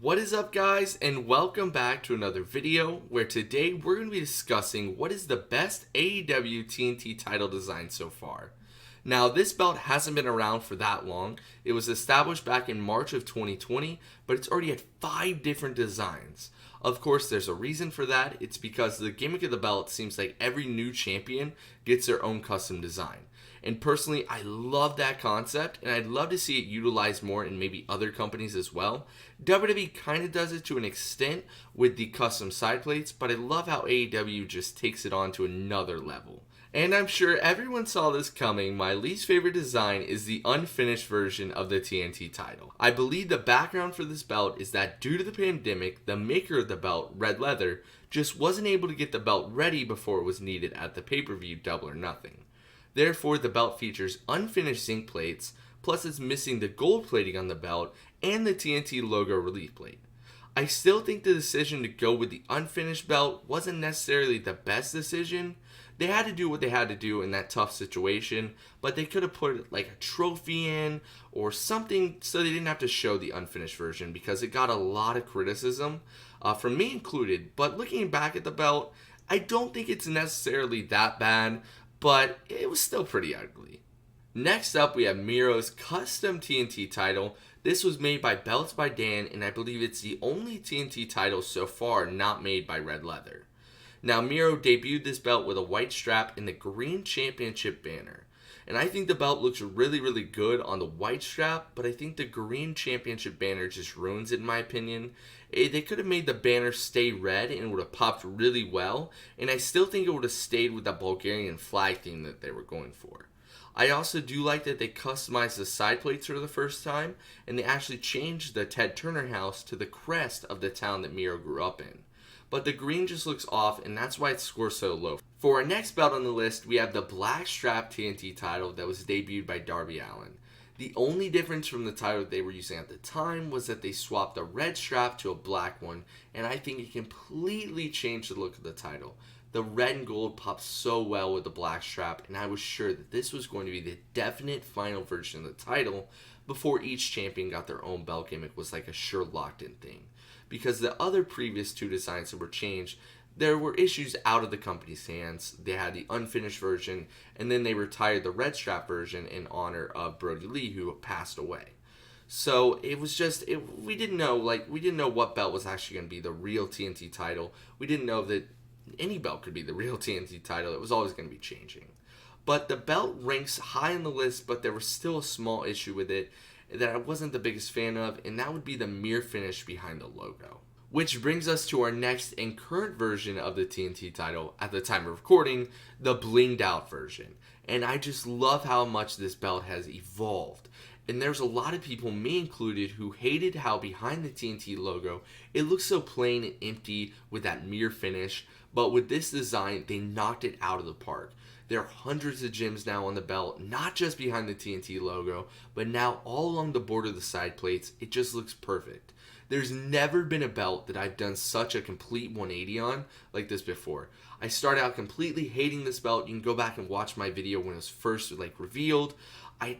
What is up, guys, and welcome back to another video where today we're going to be discussing what is the best AEW TNT title design so far. Now, this belt hasn't been around for that long. It was established back in March of 2020, but it's already had 5 different designs. Of course, there's a reason for that. It's because the gimmick of the belt seems like every new champion gets their own custom design. And personally, I love that concept, and I'd love to see it utilized more in maybe other companies as well. WWE kind of does it to an extent with the custom side plates, but I love how AEW just takes it on to another level. And I'm sure everyone saw this coming. My least favorite design is the unfinished version of the TNT title. I believe the background for this belt is that due to the pandemic, the maker of the belt, Red Leather, just wasn't able to get the belt ready before it was needed at the pay-per-view Double or Nothing. Therefore, the belt features unfinished zinc plates, plus it's missing the gold plating on the belt and the TNT logo relief plate. I still think the decision to go with the unfinished belt wasn't necessarily the best decision. They had to do what they had to do in that tough situation, but they could have put like a trophy in or something so they didn't have to show the unfinished version because it got a lot of criticism, from me included. But looking back at the belt, I don't think it's necessarily that bad, but it was still pretty ugly. Next up, we have Miro's custom TNT title. This was made by Belts by Dan, and I believe it's the only TNT title so far not made by Red Leather. Now, Miro debuted this belt with a white strap and the green championship banner. And I think the belt looks really good on the white strap, but I think the green championship banner just ruins it in my opinion. They could have made the banner stay red and it would have popped really well, and I still think it would have stayed with the Bulgarian flag theme that they were going for. I also do like that they customized the side plates for the first time, and they actually changed the Ted Turner house to the crest of the town that Miro grew up in. But the green just looks off, and that's why it scores so low. For our next belt on the list, we have the black strap TNT title that was debuted by Darby Allin. The only difference from the title they were using at the time was that they swapped the red strap to a black one, and I think it completely changed the look of the title. The red and gold popped so well with the black strap, and I was sure that this was going to be the definite final version of the title before each champion got their own belt gimmick was like a sure locked-in thing. Because the other previous 2 designs that were changed, there were issues out of the company's hands. They had the unfinished version, and then they retired the red strap version in honor of Brody Lee, who passed away. So it was just, we didn't know what belt was actually going to be the real TNT title. We didn't know that any belt could be the real TNT title. It was always going to be changing. But the belt ranks high on the list, but there was still a small issue with it that I wasn't the biggest fan of, and that would be the mirror finish behind the logo. Which brings us to our next and current version of the TNT title, at the time of recording, the Blinged Out version. And I just love how much this belt has evolved. And there's a lot of people, me included, who hated how behind the TNT logo, it looks so plain and empty with that mirror finish. But with this design, they knocked it out of the park. There are hundreds of gems now on the belt, not just behind the TNT logo, but now all along the border of the side plates. It just looks perfect. There's never been a belt that I've done such a complete 180 on like this before. I started out completely hating this belt. You can go back and watch my video when it was first revealed.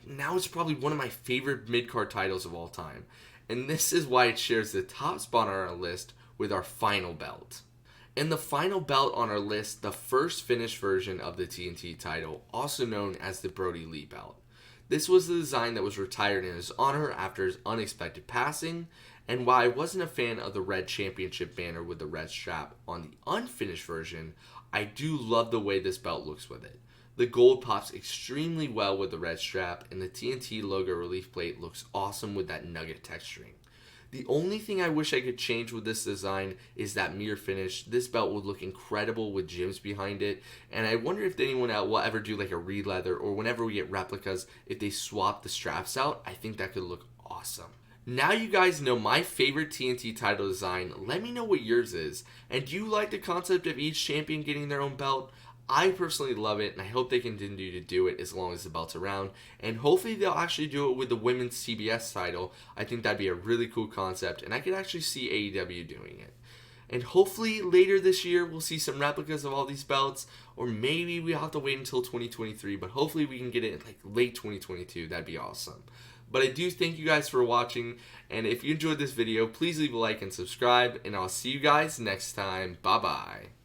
Now it's probably one of my favorite mid-card titles of all time. And this is why it shares the top spot on our list with our final belt. And the final belt on our list, the first finished version of the TNT title, also known as the Brody Lee belt. This was the design that was retired in his honor after his unexpected passing, and while I wasn't a fan of the red championship banner with the red strap on the unfinished version, I do love the way this belt looks with it. The gold pops extremely well with the red strap, and the TNT logo relief plate looks awesome with that nugget texturing. The only thing I wish I could change with this design is that mirror finish. This belt would look incredible with gems behind it, and I wonder if anyone else will ever do like a re-leather, or whenever we get replicas, if they swap the straps out, I think that could look awesome. Now you guys know my favorite TNT title design. Let me know what yours is, and do you like the concept of each champion getting their own belt? I personally love it, and I hope they continue to do it as long as the belt's around. And hopefully they'll actually do it with the women's CBS title. I think that'd be a really cool concept, and I could actually see AEW doing it. And hopefully later this year we'll see some replicas of all these belts, or maybe we'll have to wait until 2023, but hopefully we can get it in late 2022. That'd be awesome. But I do thank you guys for watching, and if you enjoyed this video, please leave a like and subscribe, and I'll see you guys next time. Bye bye.